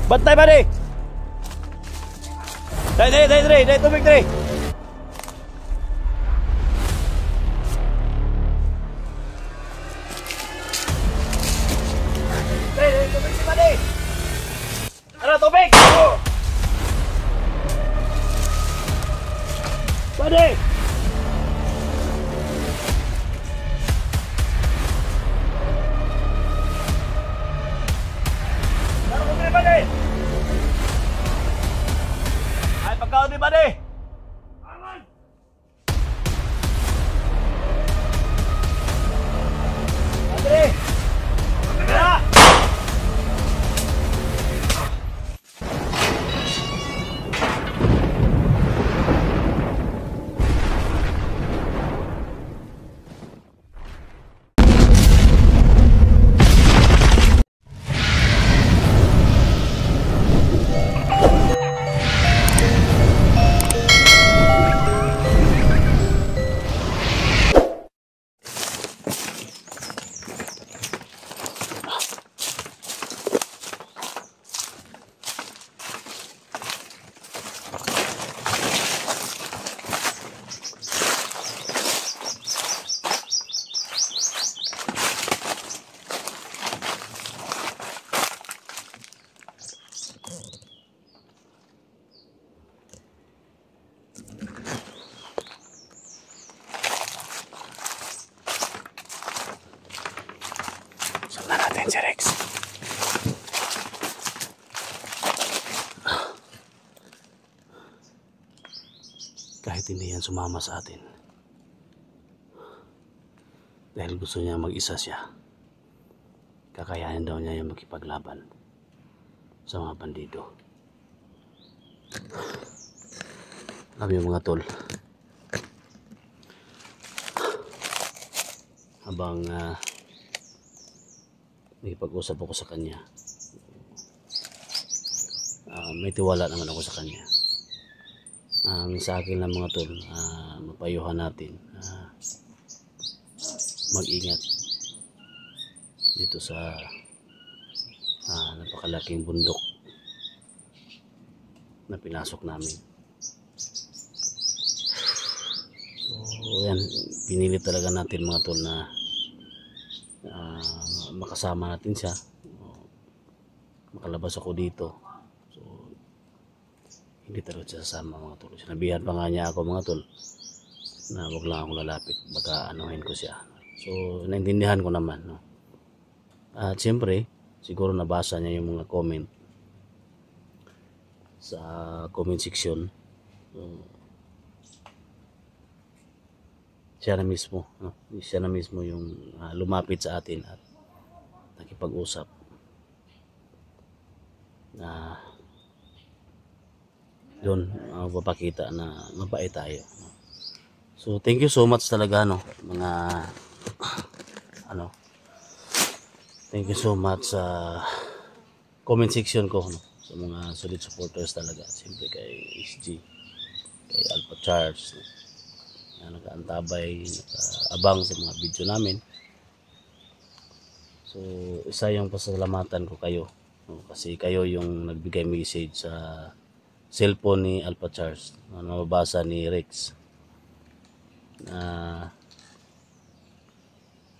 Bantay ba di? Dahil tubig dali. Dahil tubig ba di? Ano tubig? Bade! Ay, pagkaon di ba di? Aman! Bade! Tara! Sundan natin si Rex. Kahit hindi yan sumama sa atin, dahil gusto niya mag-isa siya, kakayanin daw niya yung makipaglaban sa mga bandido. Alam niyo mga tol, habang nakipag-usap ako sa kanya, may tiwala naman ako sa kanya. Sa akin lang mga tol, mapayuhan natin, mag-ingat dito sa napakalaking bundok na pinasok namin. So yan, pinili talaga natin mga tol na makasama natin siya. Makalabas ako dito, so hindi talaga siya sasama mga tol. Sinabihan pa nga niya ako mga tol na wag lang akong lalapit, baka anuhin ko siya. So naintindihan ko naman, no? At siyempre siguro nabasa niya yung mga comment sa comment section. So, siya na mismo, no? Siya na mismo yung lumapit sa atin at nakipag-usap na doon papakita na mabait tayo. So thank you so much talaga, no, mga thank you so much sa comment section ko, no, sa mga solid supporters talaga. Siyempre kay SG, kay Alpha Charles, no, na nakaantabay, nakaabang sa mga video namin. So isa yung pasalamatan ko kayo, no, kasi kayo yung nagbigay message sa cellphone ni Alpha Charles, na nababasa ni Rex, na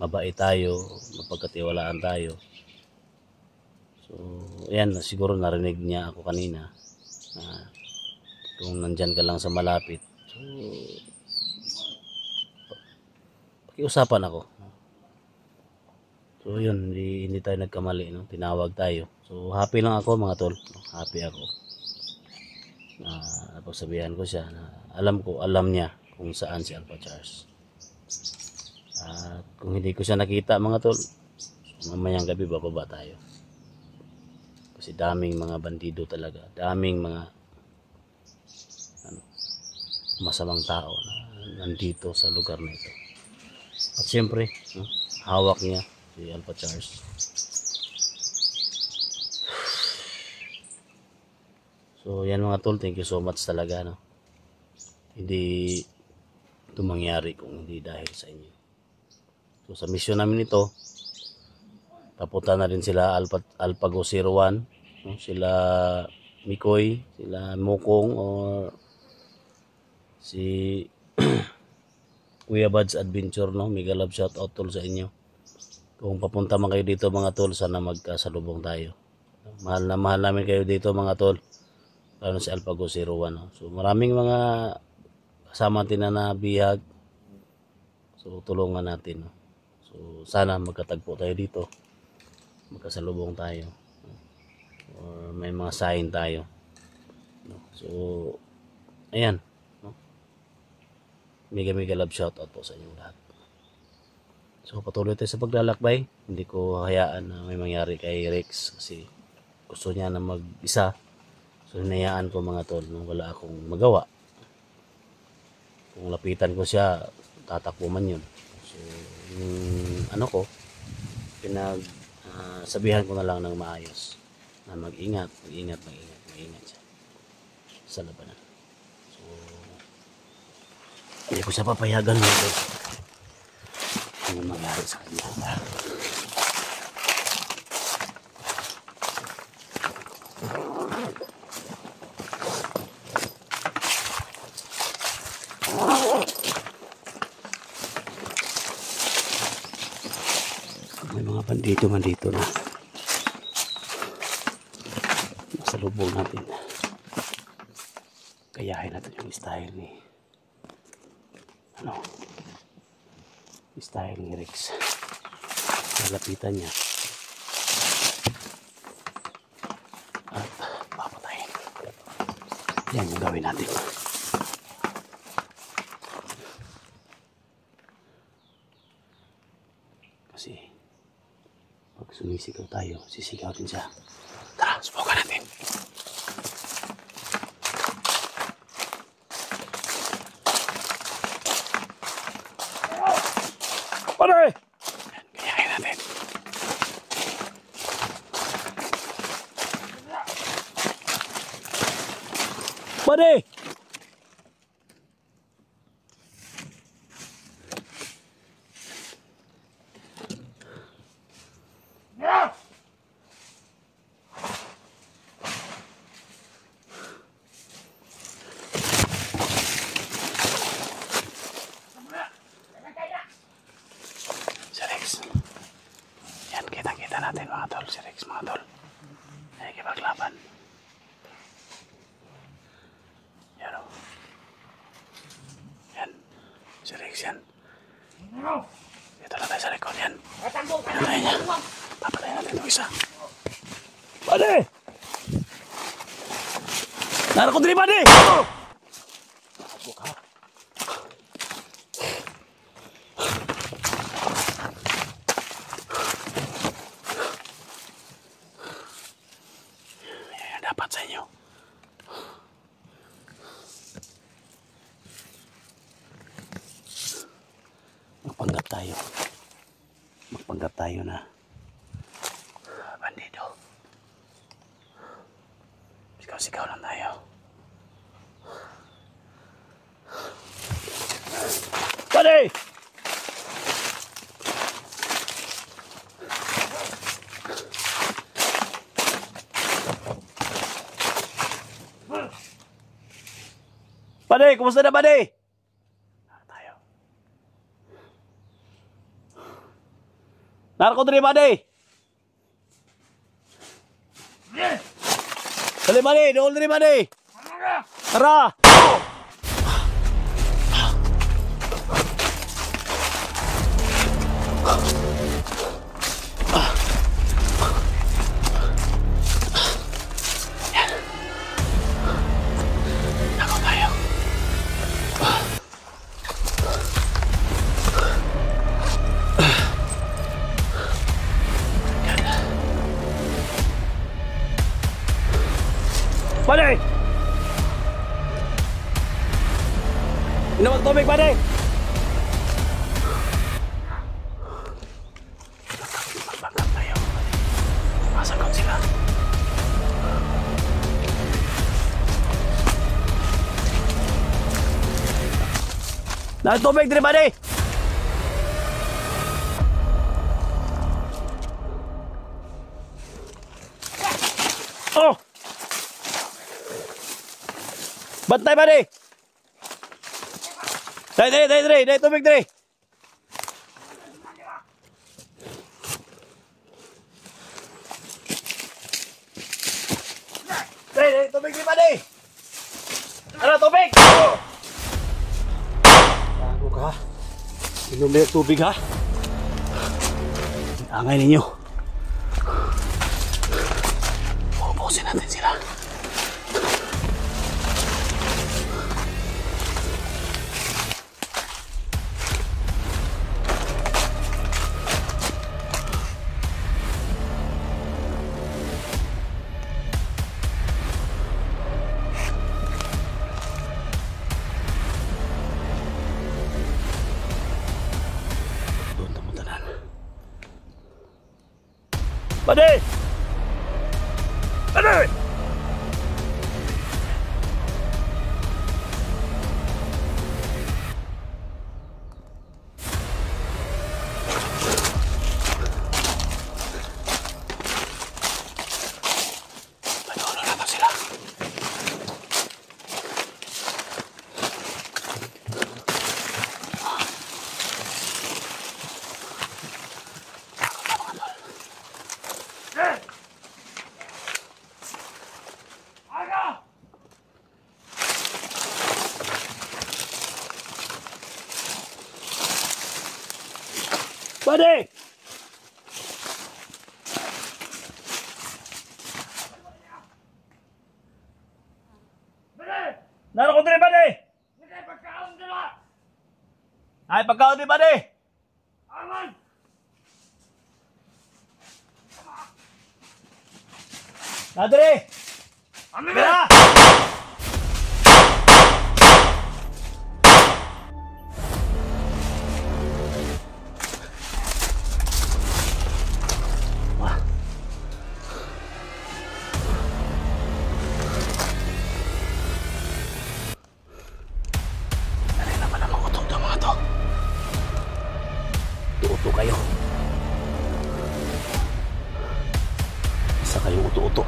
mabait tayo, mapagkatiwalaan tayo. So ayan, siguro narinig niya ako kanina, kung nandyan ka lang sa malapit, so pakiusapan ako. So yun, hindi tayo nagkamali, no? Tinawag tayo. So happy lang ako mga tol, happy ako na napagsabihan ko siya na alam niya kung saan si Alpha Charles. At kung hindi ko siya nakita mga tol, mamayang gabi bababa tayo, kasi daming mga bandido talaga, daming mga masamang tao na nandito sa lugar na ito. At siyempre, no, hawak niya si Alpha Charles. So yan mga tol, thank you so much talaga, no? Hindi ito mangyari kung hindi dahil sa inyo. So sa mission namin ito, papunta na rin sila Alpago 01 no? Sila Mikoy, sila Mokong, or si Kuya Bad's Adventure, no? Mega love shout out tol sa inyo. Kung papunta man kayo dito mga tol, sana magkasalubong tayo. Mahal na mahal namin kayo dito mga tol. Lalo si Alpago 01. No? So maraming mga kasama natin na nabihag. So tulungan natin. No? So sana magkatagpo tayo dito. Magkasalubong tayo. No? Or may mga sign tayo. No? So ayan. No? Mega love shout out po sa inyo lahat. So patuloy tayo sa paglalakbay. Hindi ko hayaan na may mangyari kay Rex kasi gusto niya na mag-isa. So hinayaan ko mga tol nung wala akong magawa. Kung lapitan ko siya, tatakbo man yun. So yung ano ko, sabihan ko na lang ng maayos na mag-ingat siya sa labanan. So hindi ko siya papayagan mga tol. Ano mangyari sa kanya. May mga bandito man dito na nasa lubong natin. Kayahin natin yung style ni style ni Rex. Lalapitan niya at papatayin. Yan yung gawin natin. Kasi pag sumisigaw tayo, sisigaw din siya. Tara, subukan natin. Pare! Kayahin natin. Pare! Yan, kita-kita natin mga tol, si Rex mga tol. Nakikipaglaban. Yan o. Yan, si Rex yan. Dito na tayo sa likod yan. Pinatay niya. Papatay natin itong isa. Pade! Nara ko din, pade! Dapat sa inyo. Magpanggap tayo na bandido. Sigaw-sigaw lang tayo. Pade! Pade, kumusta na pade? Tayo. Narko diri pade. Dali pade, doon diri pade. Tara. Pade! Inom ang tubig, pade! Magbangkap tayo. Masagot sila. Dahil tubig, dire, pade! Oh! Bantay ba di? Dai, tubig dali. Dai, tubig di ba di? Ano, tubig? Oh! Bago ka. Inom na tubig ha. Angay ninyo. Ubusin natin sila. Pade! Pade! Nagkaulo na sila. Pade! Naroon ko din, Pade! Ay, pagkaon din, Pade! Nadre! Mira! Uto kayo. Isa kayo uto-uto.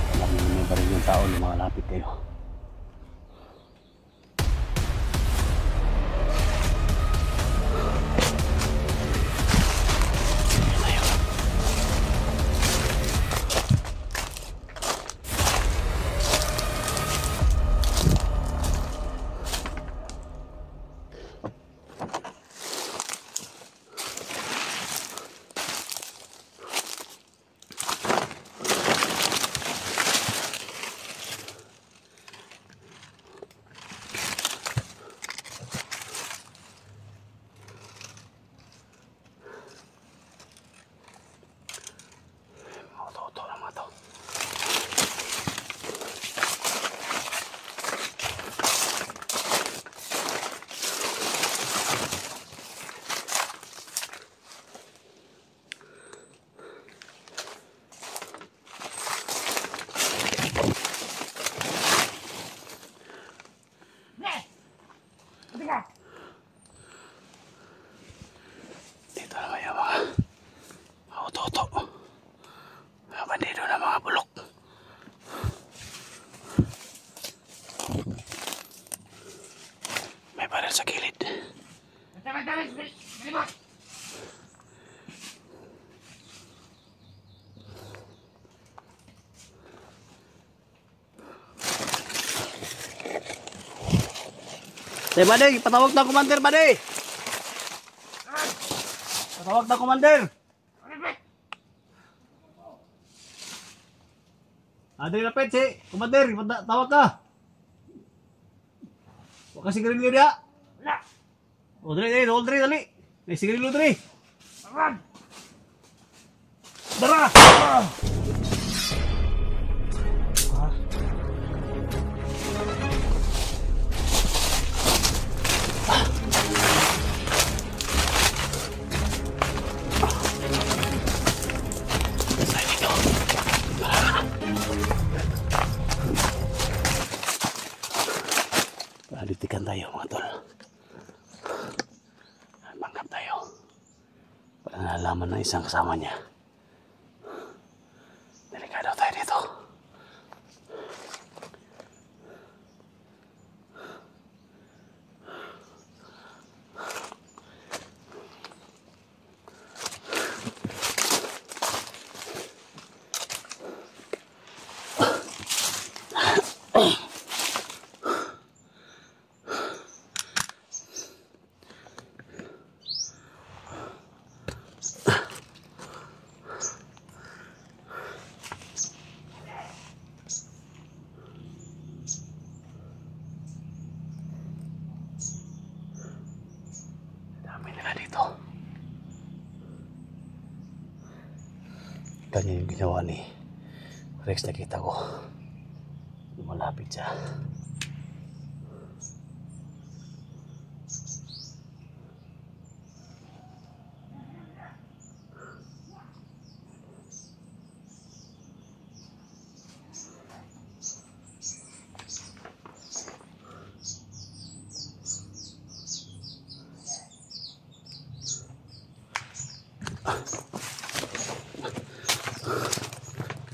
Alam niyo may baril yung tao na malapit kayo. Dito naman yung mga auto-auto. Mga bandido na mga bulok. May baril sa gilid. Bade, patawag na commander, Bade. Patawag na commander. Adri lapit si commander, tawag ka. Huwag ka sigarilyo dia. Wala. O, dali, dali. May sigarilyo, dali. Dara! Alitikan tayo mga tol. Bangkap tayo. nalaman ng isang kasama niya. Delikado tayo dito. Dami nila dito. Ganyan yung ginawa ni Rex, nakita ko. Malapit siya.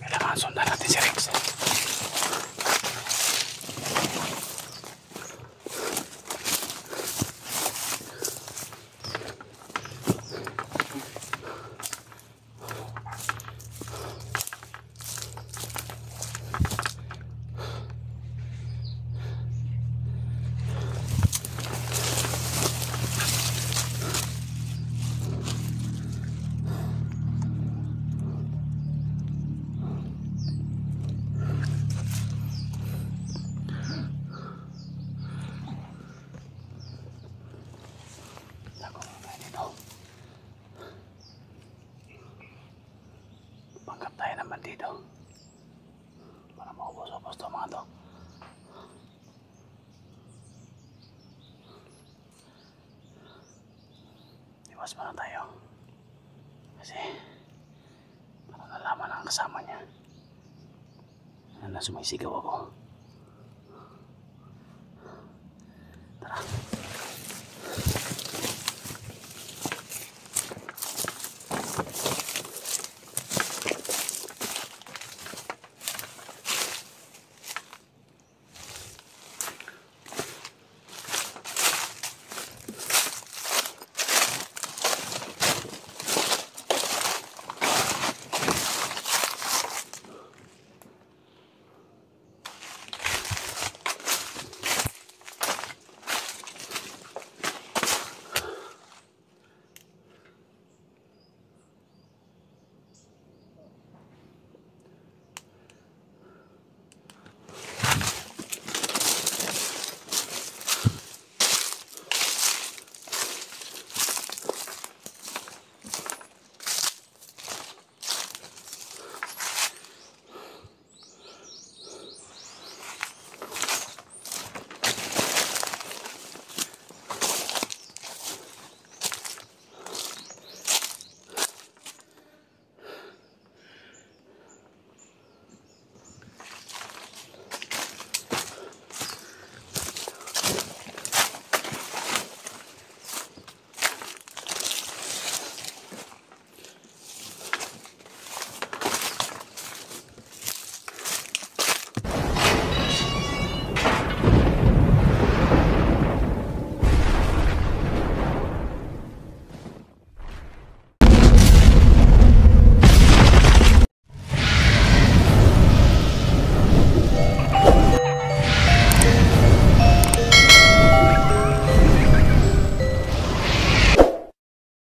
Kailangan sundan natin si Rex. Panggap tayo ng bandido para maubos-ubos ito mga to. Iwas pa na tayo kasi para nalaman ang kasama niya na sumisigaw ako. Tara.